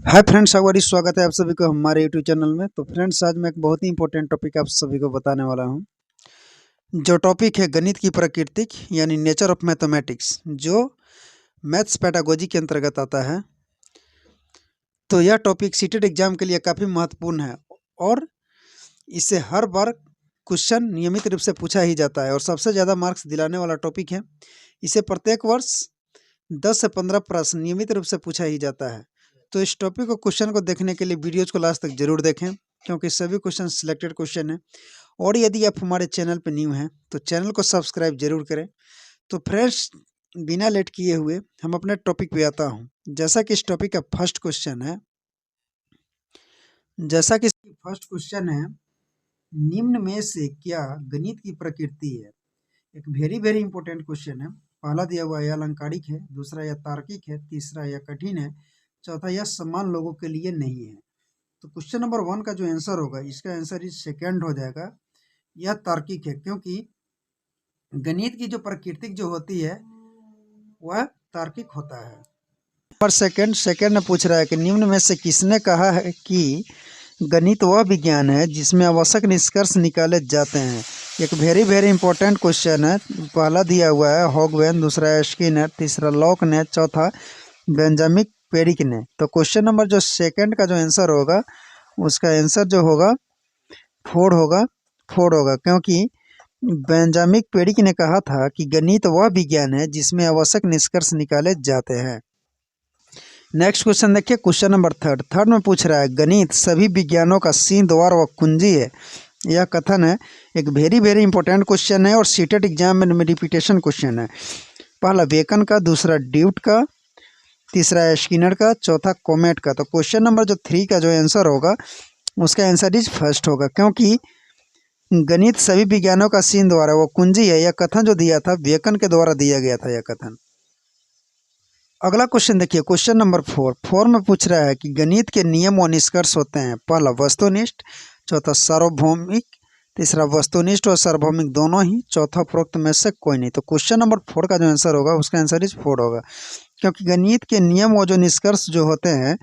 Hi friends, एक बार स्वागत है आप सभी को हमारे यूट्यूब चैनल में। तो फ्रेंड्स, आज मैं एक बहुत ही इंपॉर्टेंट टॉपिक आप सभी को बताने वाला हूं, जो टॉपिक है गणित की प्रकृति यानी नेचर ऑफ मैथमेटिक्स, जो मैथ्स पेडागोजी के अंतर्गत आता है। तो यह टॉपिक सीटेट एग्जाम के लिए काफ़ी महत्वपूर्ण है और इससे हर बार क्वेश्चन नियमित रूप से पूछा ही जाता है और सबसे ज़्यादा मार्क्स दिलाने वाला टॉपिक है। इसे प्रत्येक वर्ष 10 से 15 प्रश्न नियमित रूप से पूछा ही जाता है। तो इस टॉपिक को क्वेश्चन को देखने के लिए वीडियोज़ को लास्ट तक जरूर देखें, क्योंकि सभी क्वेश्चन सिलेक्टेड क्वेश्चन हैं। और यदि आप हमारे चैनल पर न्यू हैं तो चैनल को सब्सक्राइब जरूर करें। तो फ्रेंड्स, बिना लेट किए हुए हम अपने टॉपिक पे आता हूँ। जैसा कि इस टॉपिक का फर्स्ट क्वेश्चन है, निम्न में से क्या गणित की प्रकृति है। एक वेरी वेरी इंपॉर्टेंट क्वेश्चन है। पहला दिया हुआ यह अलंकारिक है, दूसरा यह तार्किक है, तीसरा यह कठिन है, चौथा यह समान लोगों के लिए नहीं है। तो क्वेश्चन नंबर 1 का जो आंसर होगा, इसका आंसर इस सेकेंड हो जाएगा। यह तार्किक है, क्योंकि गणित की जो प्रकृति जो होती है वह तार्किक होता है। पर सेकेंड में पूछ रहा है कि निम्न में से किसने कहा है कि गणित वह विज्ञान है जिसमें आवश्यक निष्कर्ष निकाले जाते हैं। एक वेरी वेरी इंपॉर्टेंट क्वेश्चन है। पहला दिया हुआ है हॉगवेन, दूसरा स्किनर, तीसरा लॉक ने, चौथा बेंजामिन पेरिक ने। तो क्वेश्चन नंबर जो सेकंड का जो आंसर होगा, उसका आंसर जो होगा फोर होगा, क्योंकि बेंजामिन पेरिक ने कहा था कि गणित वह विज्ञान है जिसमें आवश्यक निष्कर्ष निकाले जाते हैं। नेक्स्ट क्वेश्चन देखिए, क्वेश्चन नंबर थर्ड में पूछ रहा है गणित सभी विज्ञानों का सिंह द्वार व कुंजी है। यह कथन है। एक वेरी वेरी इंपॉर्टेंट क्वेश्चन है और सीटेट एग्जाम में रिपीटेशन क्वेश्चन है। पहला बेकन का, दूसरा ड्यूट का, तीसरा स्किनर का, चौथा कोमेट का। तो क्वेश्चन नंबर जो 3 का जो आंसर होगा, उसका आंसर इज फर्स्ट होगा, क्योंकि गणित सभी विज्ञानों का सिंह द्वार है, वो कुंजी है। यह कथन जो दिया था बेकन के द्वारा दिया गया था यह कथन। अगला क्वेश्चन देखिए, क्वेश्चन नंबर 4 में पूछ रहा है कि गणित के नियम व निष्कर्ष होते हैं। पहला वस्तुनिष्ठ, चौथा सार्वभौमिक, तीसरा वस्तुनिष्ठ और सार्वभौमिक दोनों ही, चौथा उपरोक्त में से कोई नहीं। तो क्वेश्चन नंबर 4 का जो आंसर होगा, उसका आंसर इज 4 होगा, क्योंकि गणित के नियम और जो निष्कर्ष जो होते हैं,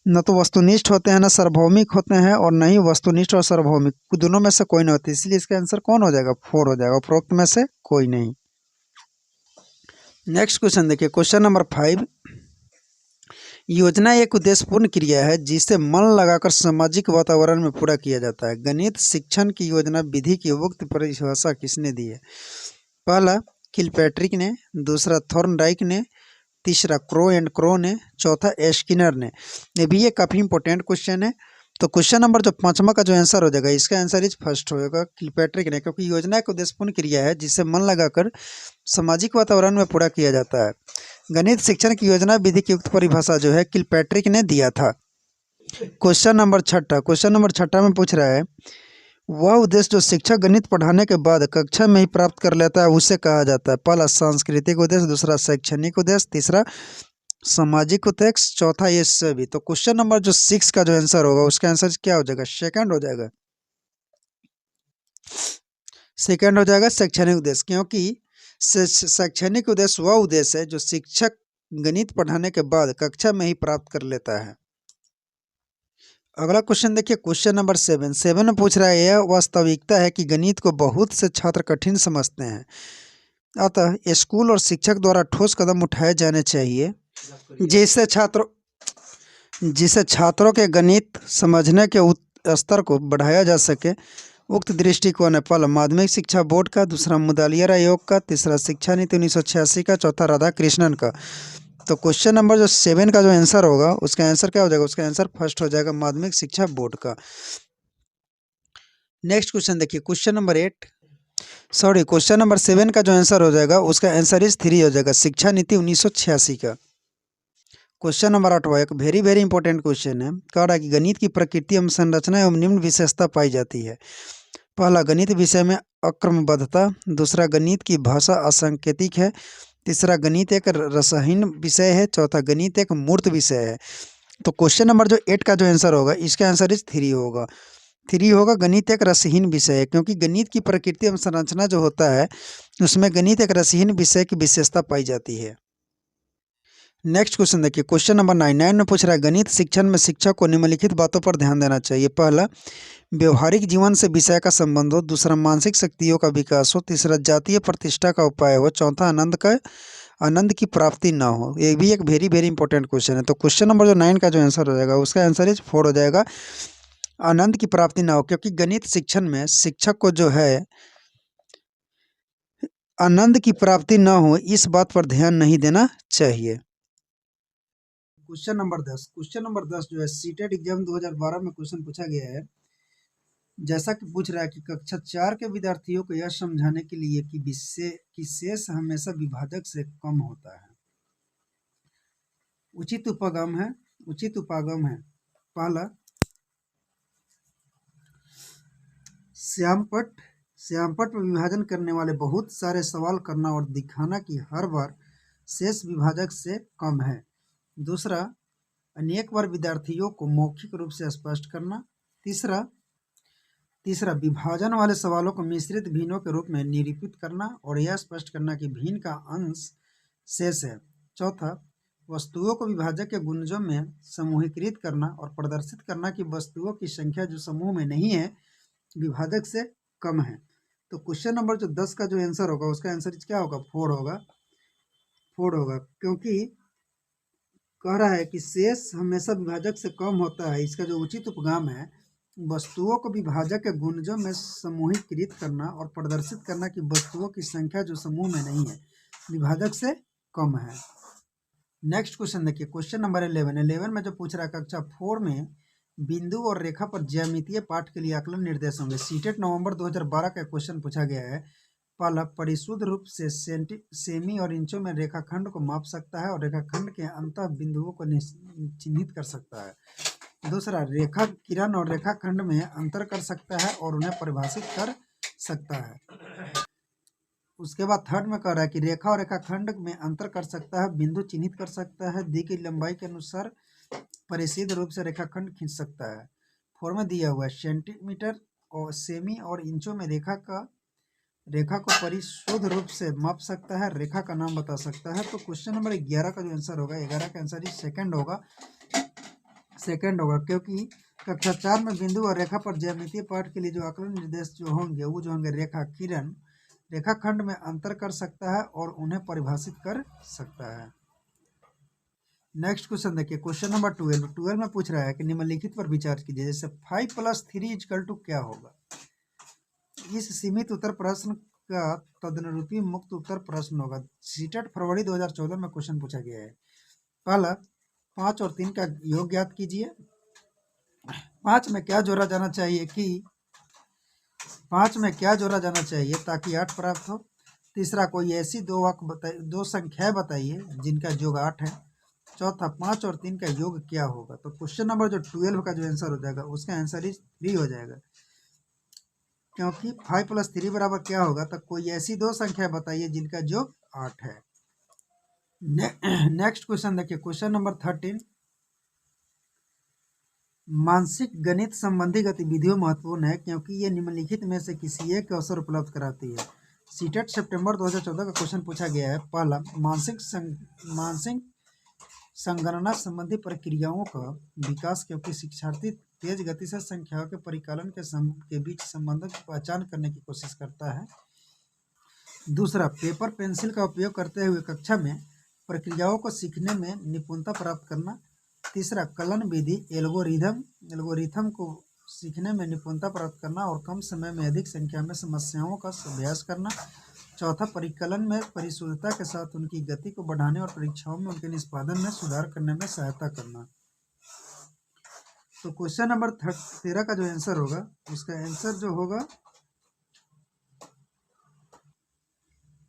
न तो वस्तुनिष्ठ होते हैं, न सार्वभौमिक होते हैं, और न ही वस्तुनिष्ठ और सार्वभौमिक, दोनों में से कोई नहीं होती। इसलिए इसका आंसर कौन हो जाएगा? 4 हो जाएगा, उपरोक्त में से कोई नहीं। नेक्स्ट क्वेश्चन देखिए, क्वेश्चन नंबर 5, योजना एक उद्देश्यपूर्ण क्रिया है जिसे मन लगाकर सामाजिक वातावरण में पूरा किया जाता है। गणित शिक्षण की योजना विधि की उक्त परिभाषा किसने दी है? पहला किलपैट्रिक ने, दूसरा थॉर्नडाइक ने, तीसरा क्रो एंड क्रो ने, चौथा स्किनर ने। ये भी ये काफ़ी इंपॉर्टेंट क्वेश्चन है। तो क्वेश्चन नंबर जो 5वां का जो आंसर हो जाएगा, इसका आंसर इज फर्स्ट होगा, किलपैट्रिक ने, क्योंकि योजना एक उद्देश्यपूर्ण क्रिया है जिसे मन लगाकर सामाजिक वातावरण में पूरा किया जाता है। गणित शिक्षण की योजना विधि की उक्त परिभाषा जो है किलपैट्रिक ने दिया था। क्वेश्चन नंबर 6 में पूछ रहा है वह उद्देश्य जो शिक्षक गणित पढ़ाने के बाद कक्षा में ही प्राप्त कर लेता है उसे कहा जाता है। पहला सांस्कृतिक उद्देश्य, दूसरा शैक्षणिक उद्देश्य, तीसरा सामाजिक उद्देश्य, चौथा ये सभी। तो क्वेश्चन नंबर जो 6 का जो आंसर होगा, उसका आंसर क्या हो जाएगा? सेकंड हो जाएगा, शैक्षणिक उद्देश्य, क्योंकि शैक्षणिक उद्देश्य वह उद्देश्य है जो शिक्षक गणित पढ़ाने के बाद कक्षा में ही प्राप्त कर लेता है। अगला क्वेश्चन देखिए, क्वेश्चन नंबर 7 में पूछ रहा है यह वास्तविकता है कि गणित को बहुत से छात्र कठिन समझते हैं, अतः स्कूल और शिक्षक द्वारा ठोस कदम उठाए जाने चाहिए जिससे छात्रों के गणित समझने के स्तर को बढ़ाया जा सके। उक्त दृष्टिकोण है पहला माध्यमिक शिक्षा बोर्ड का, दूसरा मुदालियर आयोग का, तीसरा शिक्षा नीति 1986 का, चौथा राधा कृष्णन का। तो क्वेश्चन नंबर जो 7 का जो आंसर होगा, उसका आंसर क्या हो जाएगा? उसका आंसर फर्स्ट हो जाएगा, माध्यमिक शिक्षा बोर्ड का। नेक्स्ट क्वेश्चन देखिए, क्वेश्चन नंबर 7 का जो आंसर हो जाएगा, उसका आंसर इज 3 हो जाएगा, शिक्षा नीति 1986 का। क्वेश्चन नंबर 8 एक वेरी वेरी इंपॉर्टेंट क्वेश्चन है। कह रहा है कि गणित की प्रकृति एवं संरचना एवं निम्न विशेषता पाई जाती है। पहला गणित विषय में अक्रमबद्धता, दूसरा गणित की भाषा असंकेतिक है, तीसरा गणित एक रसहीन विषय है, चौथा गणित एक मूर्त विषय है। तो क्वेश्चन नंबर जो 8 का जो आंसर होगा, इसका आंसर इज 3 होगा, गणित एक रसहीन विषय है, क्योंकि गणित की प्रकृति एवं संरचना जो होता है, उसमें गणित एक रसहीन विषय की विशेषता पाई जाती है। नेक्स्ट क्वेश्चन देखिए, क्वेश्चन नंबर 9 में पूछ रहा है गणित शिक्षण में शिक्षक को निम्नलिखित बातों पर ध्यान देना चाहिए। पहला, व्यवहारिक जीवन से विषय का संबंध हो। दूसरा, मानसिक शक्तियों का विकास हो। तीसरा, जातीय प्रतिष्ठा का उपाय हो। चौथा, आनंद की प्राप्ति ना हो। ये भी एक वेरी वेरी इंपॉर्टेंट क्वेश्चन है। तो क्वेश्चन नंबर जो 9 का जो आंसर हो जाएगा उसका आंसर इज 4 हो जाएगा, आनंद की प्राप्ति ना हो। क्योंकि गणित शिक्षण में शिक्षक को जो है आनंद की प्राप्ति ना हो इस बात पर ध्यान नहीं देना चाहिए। क्वेश्चन नंबर 10 जो है सीटेट एग्जाम 2012 में क्वेश्चन पूछा गया है। जैसा कि पूछ रहा है कि कक्षा 4 के विद्यार्थियों को यह समझाने के लिए कि शेष हमेशा विभाजक से कम होता है। उचित उपागम है। पहला, श्यामपट्ट में विभाजन करने वाले बहुत सारे सवाल करना और दिखाना कि हर बार शेष विभाजक से कम है। दूसरा, अनेक बार विद्यार्थियों को मौखिक रूप से स्पष्ट करना। तीसरा, विभाजन वाले सवालों को मिश्रित भिन्नों के रूप में निरूपित करना और यह स्पष्ट करना कि भिन्न का अंश शेष है। चौथा, वस्तुओं को विभाजक के गुणजों में समूहीकृत करना और प्रदर्शित करना कि वस्तुओं की संख्या जो समूह में नहीं है विभाजक से कम है। तो क्वेश्चन नंबर जो 10 का जो आंसर होगा उसका आंसर क्या होगा, 4 होगा। क्योंकि कह रहा है कि शेष हमेशा विभाजक से कम होता है। इसका जो उचित उपगम है, वस्तुओं को विभाजक के गुणजों में समूहीकृत करना और प्रदर्शित करना कि वस्तुओं की संख्या जो समूह में नहीं है विभाजक से कम है। नेक्स्ट क्वेश्चन देखिए, क्वेश्चन नंबर 11 में जो पूछ रहा है कक्षा 4 में बिंदु और रेखा पर ज्यामितीय पाठ के लिए आकलन निर्देश होंगे। सीटेट नवंबर 2012 का क्वेश्चन पूछा गया है। पहला, परिशुद्ध रूप से सेमी और इंचों में रेखाखंड को माप सकता है और रेखाखंड के अंतः बिंदुओं को चिन्हित कर सकता है। दूसरा, रेखा किरण और रेखाखंड में अंतर कर सकता है और उन्हें परिभाषित कर सकता है। उसके बाद थर्ड में कह रहा है कि रेखा और रेखाखंड में अंतर कर सकता है, बिंदु चिन्हित कर सकता है, दी की लंबाई के अनुसार परिसिद्ध रूप से रेखाखंड खींच सकता है। 4 में दिया हुआ है सेंटीमीटर और सेमी और इंचों में रेखा को परिशुद्ध रूप से माप सकता है, रेखा का नाम बता सकता है। तो क्वेश्चन नंबर 11 का जो आंसर होगा, 11 का आंसर सेकंड होगा क्योंकि कक्षा 4 में बिंदु और रेखा पर ज्यामितीय पाठ के लिए जो आकलन निर्देश जो होंगे रेखा किरण रेखाखंड में अंतर कर सकता है और उन्हें परिभाषित कर सकता है। नेक्स्ट क्वेश्चन देखिए, क्वेश्चन नंबर 12 में पूछ रहा है कि निम्नलिखित पर विचार कीजिए। जैसे 5 + 3 = क्या होगा। इस सीमित उत्तर प्रश्न का तदनुरूपी मुक्त उत्तर प्रश्न होगा। सीटेट फरवरी 2014 में क्वेश्चन पूछा गया है। पहला, 5 और 3 का योग ज्ञात कीजिए। 5 में क्या जोड़ा जाना चाहिए ताकि 8 प्राप्त हो। तीसरा, कोई ऐसी दो संख्याएं बताइए जिनका योग 8 है। चौथा, 5 और 3 का योग क्या होगा। तो क्वेश्चन नंबर जो 12 का जो आंसर हो जाएगा उसका आंसर इज 3 हो जाएगा। क्योंकि 5 + 3 बराबर क्या होगा, तो कोई ऐसी दो संख्या बताइए जिनका योग 8 है। नेक्स्ट क्वेश्चन देखिए, क्वेश्चन नंबर 13, मानसिक गणित संबंधी गतिविधियों महत्वपूर्ण है क्योंकि ये निम्नलिखित में से किसी एक का अवसर उपलब्ध कराती है। सीटेट सितंबर 2014 का क्वेश्चन पूछा गया है। पहला, मानसिक संगणना संबंधी प्रक्रियाओं का विकास क्योंकि शिक्षार्थी तेज गति से संख्याओं के परिकलन के बीच संबंधों की पहचान करने की कोशिश करता है। दूसरा, पेपर पेंसिल का उपयोग करते हुए कक्षा में प्रक्रियाओं को सीखने में निपुणता प्राप्त करना। तीसरा, कलन विधि एल्गोरिथम को सीखने में निपुणता प्राप्त करना और कम समय में अधिक संख्या में समस्याओं का अभ्यास करना। चौथा, परिकलन में परिशुद्धता के साथ उनकी गति को बढ़ाने और परीक्षाओं में उनके निष्पादन में सुधार करने में सहायता करना। तो क्वेश्चन नंबर 13 का जो आंसर होगा उसका आंसर जो होगा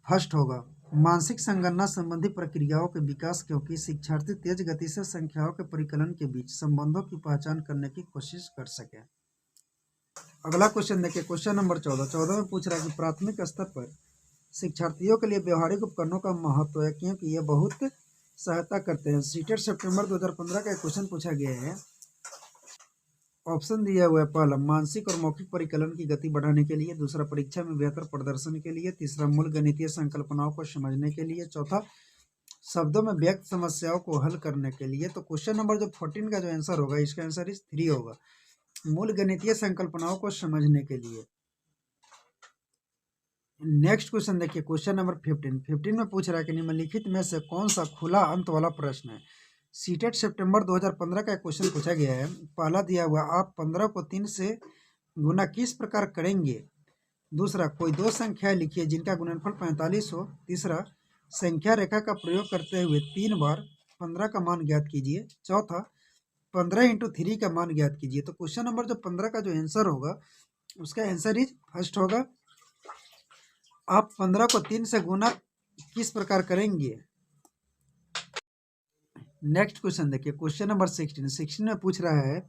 फर्स्ट होगा, मानसिक संगणना संबंधी प्रक्रियाओं के विकास क्योंकि शिक्षार्थी तेज गति से संख्याओं के परिकलन के बीच संबंधों की पहचान करने की कोशिश कर सके। अगला क्वेश्चन देखिए, क्वेश्चन नंबर 14 में पूछ रहा है कि प्राथमिक स्तर पर शिक्षार्थियों के लिए व्यवहारिक उपकरणों का महत्व है क्योंकि ये बहुत सहायता करते हैं। सीटेट सितंबर 2015 का क्वेश्चन पूछा गया है। ऑप्शन दिया हुआ है। पहला, मानसिक और मौखिक परिकलन की गति बढ़ाने के लिए। दूसरा, परीक्षा में बेहतर प्रदर्शन के लिए। तीसरा, मूल गणितीय संकल्पनाओं को समझने के लिए। चौथा, शब्दों में व्यक्त समस्याओं को हल करने के लिए। तो क्वेश्चन नंबर जो 14 का जो आंसर होगा, इसका आंसर इज 3 होगा, मूल गणितीय संकल्पनाओं को समझने के लिए। नेक्स्ट क्वेश्चन देखिए, क्वेश्चन नंबर 15 में पूछ रहा है कि निम्नलिखित में से कौन सा खुला अंत वाला प्रश्न है। सीटेट सितंबर 2015 का एक क्वेश्चन पूछा गया है। पहला दिया हुआ, आप 15 को 3 से गुना किस प्रकार करेंगे। दूसरा, कोई दो संख्या लिखिए जिनका गुणनफल 45 हो। तीसरा, संख्या रेखा का प्रयोग करते हुए 3 बार 15 का मान ज्ञात कीजिए। चौथा, 15 इंटू 3 का मान ज्ञात कीजिए। तो क्वेश्चन नंबर जो 15 का जो आंसर होगा, उसका आंसर इज फर्स्ट होगा, आप 15 को 3 से गुना किस प्रकार करेंगे। नेक्स्ट क्वेश्चन देखिए, क्वेश्चन नंबर 16 में पूछ रहा है,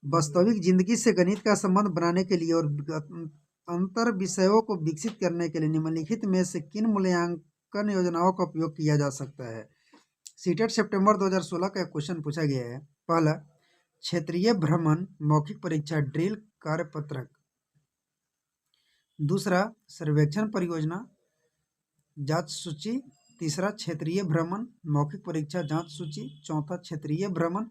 वास्तविक जिंदगी से गणित का संबंध बनाने के लिए और अंतर विषयों को विकसित करने के लिए निम्नलिखित में से किन मूल्यांकन योजनाओं का उपयोग किया जा सकता है। सीटेट सितंबर 2016 का एक क्वेश्चन पूछा गया है। पहला, क्षेत्रीय भ्रमण मौखिक परीक्षा ड्रिल कार्यपत्रक। दूसरा, सर्वेक्षण परियोजना जांच सूची। तीसरा, क्षेत्रीय भ्रमण मौखिक परीक्षा जांच सूची। चौथा, क्षेत्रीय भ्रमण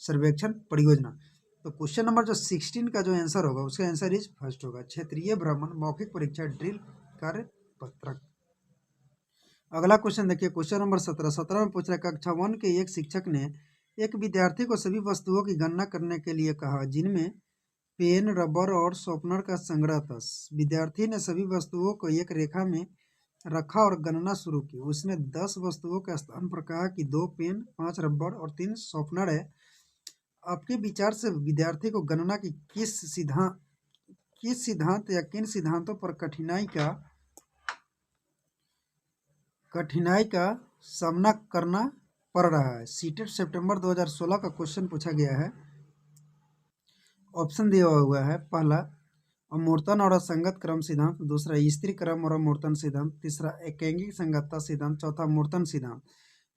सर्वेक्षण परियोजना। तो क्वेश्चन नंबर जो 16 का जो आंसर होगा, उसका आंसर इज फर्स्ट होगा, क्षेत्रीय भ्रमण मौखिक परीक्षा ड्रिल कार्यपत्रक। अगला क्वेश्चन देखिए, क्वेश्चन नंबर 17 में पूछ रहा है, कक्षा 1 के एक शिक्षक ने एक विद्यार्थी को सभी वस्तुओं की गणना करने के लिए कहा जिनमें पेन, रबर और शॉर्पनर का संग्रह था। विद्यार्थी ने सभी वस्तुओं को एक रेखा में रखा और गणना शुरू की। उसने 10 वस्तुओं के स्थान पर कहा कि 2 पेन, 5 रबर और 3 शॉर्पनर है। आपके विचार से विद्यार्थी को गणना की किस सिद्धांत या किन सिद्धांतों पर कठिनाई का सामना करना पड़ रहा है। सीटेट सितंबर 2016 का क्वेश्चन पूछा गया है। ऑप्शन दिया हुआ है, पहला अमूर्तन और असंगत क्रम सिद्धांत। दूसरा, स्त्री क्रम और अमूर्तन सिद्धांत। तीसरा, एकैंगिक संगतता सिद्धांत। चौथा, अमूर्तन सिद्धांत।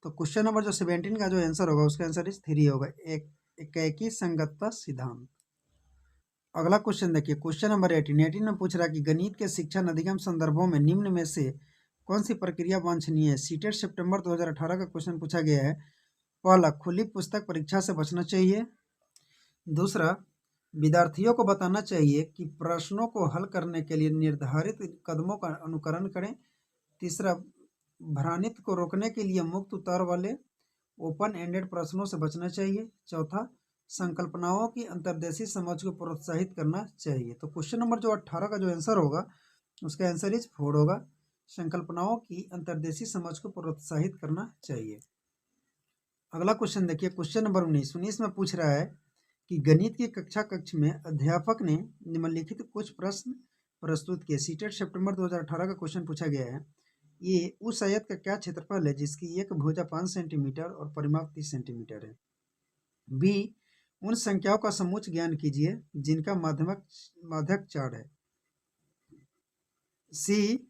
तो क्वेश्चन नंबर जो 17 का जो आंसर होगा, उसका आंसर इस 3 होगा, एकैकी संगतता सिद्धांत। अगला क्वेश्चन देखिए, क्वेश्चन नंबर 18 में पूछ रहा है कि गणित के शिक्षण अधिगम संदर्भों में निम्न में से कौन सी प्रक्रिया वांछनीय है। सीटेट सितंबर 2018 का क्वेश्चन पूछा गया है। पहला, खुली पुस्तक परीक्षा से बचना चाहिए। दूसरा, विद्यार्थियों को बताना चाहिए कि प्रश्नों को हल करने के लिए निर्धारित कदमों का अनुकरण करें। तीसरा, भ्रांति को रोकने के लिए मुक्त उत्तर वाले ओपन एंडेड प्रश्नों से बचना चाहिए। चौथा, संकल्पनाओं की अंतर्देशीय समझ को प्रोत्साहित करना चाहिए। तो क्वेश्चन नंबर जो 18 का जो आंसर होगा, उसका आंसर इज 4 होगा, संकल्पनाओं की अंतर्देशीय समझ को प्रोत्साहित करना चाहिए। अगला क्वेश्चन देखिए, क्वेश्चन नंबर 19 में पूछ रहा है कि गणित की कक्ष में अध्यापक ने निम्नलिखित कुछ प्रश्न प्रस्तुत किए। सीटेट सितंबर 2018 का क्वेश्चन पूछा गया है। ये उस आयत का क्या क्षेत्रफल है जिसकी एक भुजा 5 सेंटीमीटर और परिमाप 30 सेंटीमीटर है। बी, उन संख्याओं का समूच ज्ञान कीजिए जिनका माध्यक 4 है। सी,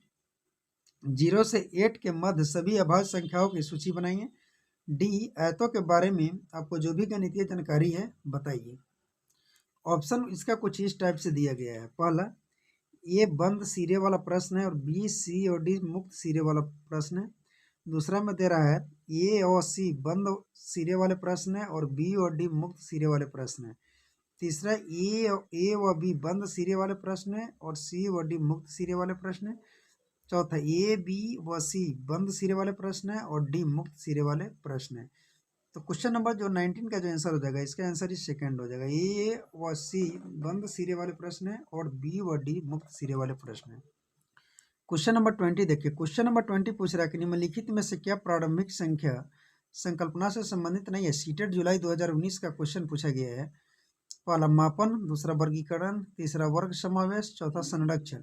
0 से 8 के मध्य सभी अभाज्य संख्याओं की सूची बनाइए। डी, आयतों के बारे में आपको जो भी गणितीय जानकारी है बताइए। ऑप्शन इसका कुछ इस टाइप से दिया गया है। पहला, ए बंद सिरे वाला प्रश्न है और बी, सी और डी मुक्त सिरे वाला प्रश्न है। दूसरा में दे रहा है ए और सी बंद सिरे वाले प्रश्न है और बी और डी मुक्त सिरे वाले प्रश्न है। तीसरा, ए व बी बंद सिरे वाले प्रश्न है और सी व डी मुक्त सिरे वाले प्रश्न है। चौथा, ए, बी व सी बंद सिरे वाले प्रश्न है और डी मुक्त सिरे वाले प्रश्न है। तो क्वेश्चन नंबर जो 19 का जो आंसर हो जाएगा, इसका आंसर इस सेकंड हो जाएगा, ए व सी बंद सिरे वाले प्रश्न है और बी व डी मुक्त सिरे वाले प्रश्न है। क्वेश्चन नंबर 20 देखिए, क्वेश्चन नंबर 20 पूछ रहा है कि निम्नलिखित में से क्या प्रारंभिक संख्या संकल्पना से संबंधित नहीं है। सीटेट जुलाई 2019 का क्वेश्चन पूछा गया है। पहला, मापन। दूसरा, वर्गीकरण। तीसरा, वर्ग समावेश। चौथा, संरक्षण।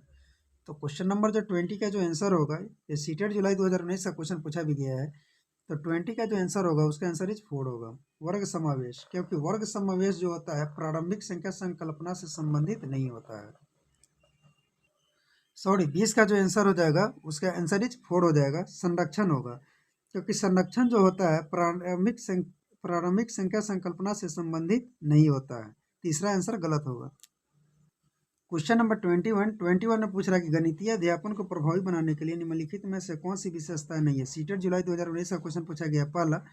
तो क्वेश्चन नंबर जो 20 का जो आंसर होगा, ये सीटेट जुलाई 2019 का क्वेश्चन पूछा भी गया है। तो 20 का जो आंसर होगा, उसका आंसर इज 4 होगा, वर्ग समावेश। क्योंकि वर्ग समावेश जो होता है प्रारंभिक संख्या संकल्पना से संबंधित नहीं होता है। सॉरी, 20 का जो आंसर हो जाएगा, उसका आंसर इज 4 हो जाएगा, संरक्षण होगा। क्योंकि संरक्षण जो होता है प्रारंभिक संख्या संकल्पना से संबंधित नहीं होता है। तीसरा आंसर गलत होगा। क्वेश्चन नंबर 21 में पूछ रहा है कि गणितीय अध्यापन को प्रभावी बनाने के लिए निम्नलिखित में से कौन सी विशेषताएं नहीं है। सीटेट जुलाई 2019 का क्वेश्चन पूछा गया। पहला,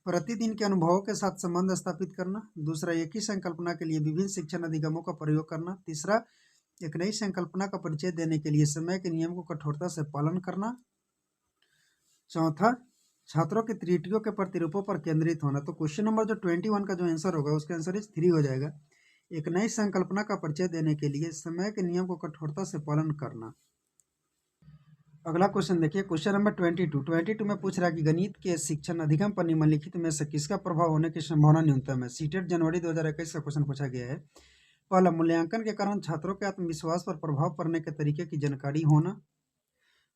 प्रतिदिन के अनुभवों के साथ संबंध स्थापित करना। दूसरा, एक ही संकल्पना के लिए विभिन्न शिक्षण अधिगमों का प्रयोग करना। तीसरा, एक नई संकल्पना का परिचय देने के लिए समय के नियम को कठोरता से पालन करना। चौथा, छात्रों की त्रुटियों के प्रतिरूपों पर केंद्रित होना। तो क्वेश्चन नंबर जो 21 का जो आंसर होगा उसका आंसर इस 3 हो जाएगा। एक नई संकल्पना का परिचय देने के लिए समय के नियम को कठोरता से पालन करना। अगला क्वेश्चन देखिए, क्वेश्चन नंबर 22 में पूछ रहा है कि गणित के शिक्षण अधिगम पर निम्नलिखित में से किसका प्रभाव होने की संभावना न्यूनतम है। सीटेट जनवरी 2021 का क्वेश्चन पूछा गया है। पहला, मूल्यांकन के कारण छात्रों के आत्मविश्वास पर प्रभाव पड़ने के तरीके की जानकारी होना।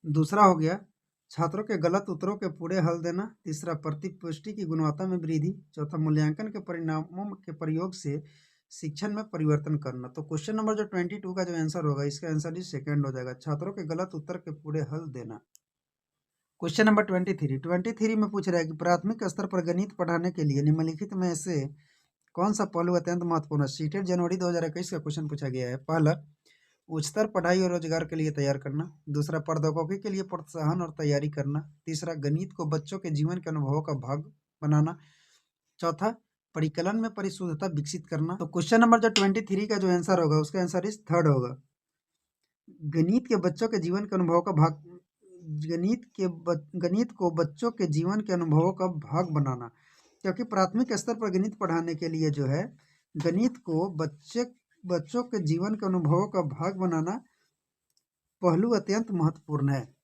दूसरा हो गया, छात्रों के गलत उत्तरों के पूरे हल देना। तीसरा, प्रतिपुष्टि की गुणवत्ता में वृद्धि। चौथा, मूल्यांकन के परिणामों के प्रयोग से शिक्षण में परिवर्तन करना। तो क्वेश्चन नंबर जो 22 का जो आंसर होगा इसका आंसर इस सेकंड हो जाएगा, छात्रों के गलत उत्तर के पूरे हल देना। क्वेश्चन नंबर 23 में पूछ रहा है कि प्राथमिक स्तर पर गणित पढ़ाने के लिए निम्नलिखित में से कौन सा पहलू अत्यंत महत्वपूर्ण है। सीटेट जनवरी 2021 का क्वेश्चन पूछा गया है। पहला, उच्चतर पढ़ाई और रोजगार के लिए तैयार करना। दूसरा, प्रौद्योगिकी के लिए प्रोत्साहन और तैयारी करना। तीसरा, गणित को बच्चों के जीवन के अनुभवों का भाग बनाना। चौथा, परिकलन में परिशुद्धता विकसित करना। तो क्वेश्चन नंबर जो 23 का जो आंसर होगा उसका आंसर इस थर्ड होगा, गणित के बच्चों के जीवन के अनुभवों का भाग, गणित को बच्चों के जीवन के अनुभवों का भाग बनाना। क्योंकि प्राथमिक स्तर पर गणित पढ़ाने के लिए जो है गणित को बच्चों के जीवन के अनुभवों का भाग बनाना पहलू अत्यंत महत्वपूर्ण है।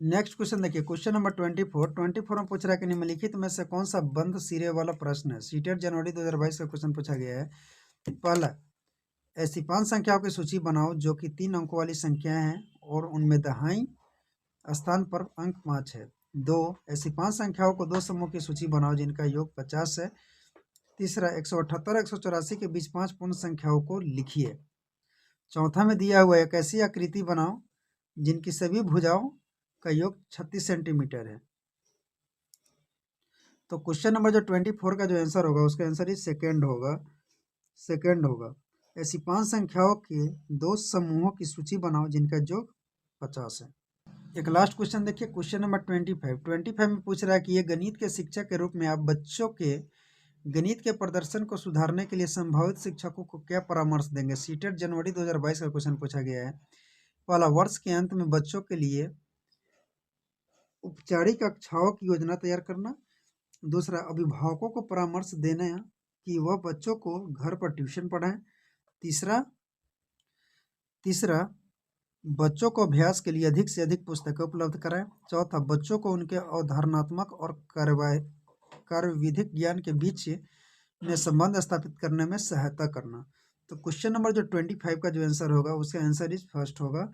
नेक्स्ट क्वेश्चन देखिए, क्वेश्चन नंबर 24 में पूछ रहा है कि निम्नलिखित में से कौन सा बंद सिरे वाला प्रश्न है। सीटेट जनवरी 2022 का क्वेश्चन पूछा गया है। पहला, ऐसी 5 संख्याओं की सूची बनाओ जो कि 3 अंकों वाली संख्याएं हैं और उनमें दाहिनी स्थान पर अंक 5 है। 2, ऐसी 5 संख्याओं को 2 समूह की सूची बनाओ जिनका योग 50 है। तीसरा, 178 184 के बीच 5 पूर्ण संख्याओं को लिखिए। चौथा में दिया हुआ एक ऐसी आकृति बनाओ जिनकी सभी भुजाओं का योग 36 सेंटीमीटर है। तो क्वेश्चन नंबर जो 24 का जो आंसर होगा उसका आंसर इस सेकंड होगा। ऐसी 5 संख्याओं के 2 समूहों की सूची बनाओ जिनका योग 50 है। एक लास्ट क्वेश्चन देखिए, क्वेश्चन नंबर 25 में पूछ रहा है कि ये गणित के शिक्षक के रूप में आप बच्चों के गणित के प्रदर्शन को सुधारने के लिए संभावित शिक्षकों को क्या परामर्श देंगे। सीटेट जनवरी 2022 का क्वेश्चन पूछा गया है। पहला, वर्ष के अंत में बच्चों के लिए औपचारिक कक्षाओं की योजना तैयार करना। दूसरा, अभिभावकों को परामर्श देना कि वह बच्चों को घर पर ट्यूशन पढ़ाएं। तीसरा, बच्चों को अभ्यास के लिए अधिक से अधिक पुस्तकें उपलब्ध कराएं। चौथा, बच्चों को उनके अवधारणात्मक और कार्यविधिक ज्ञान के बीच में संबंध स्थापित करने में सहायता करना। तो क्वेश्चन नंबर जो 25 का जो आंसर होगा उसका आंसर इस फर्स्ट होगा,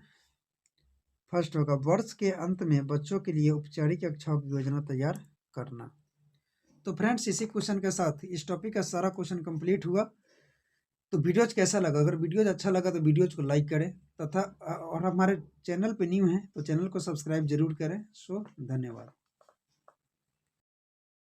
वर्ष के अंत में बच्चों के लिए औपचारिक कक्षाओं की योजना तैयार करना। तो फ्रेंड्स, इसी क्वेश्चन के साथ इस टॉपिक का सारा क्वेश्चन कंप्लीट हुआ। तो वीडियोज कैसा लगा, अगर वीडियोज अच्छा लगा तो वीडियोज को लाइक करें तथा और हमारे चैनल पे न्यू हैं तो चैनल को सब्सक्राइब जरूर करें। सो धन्यवाद।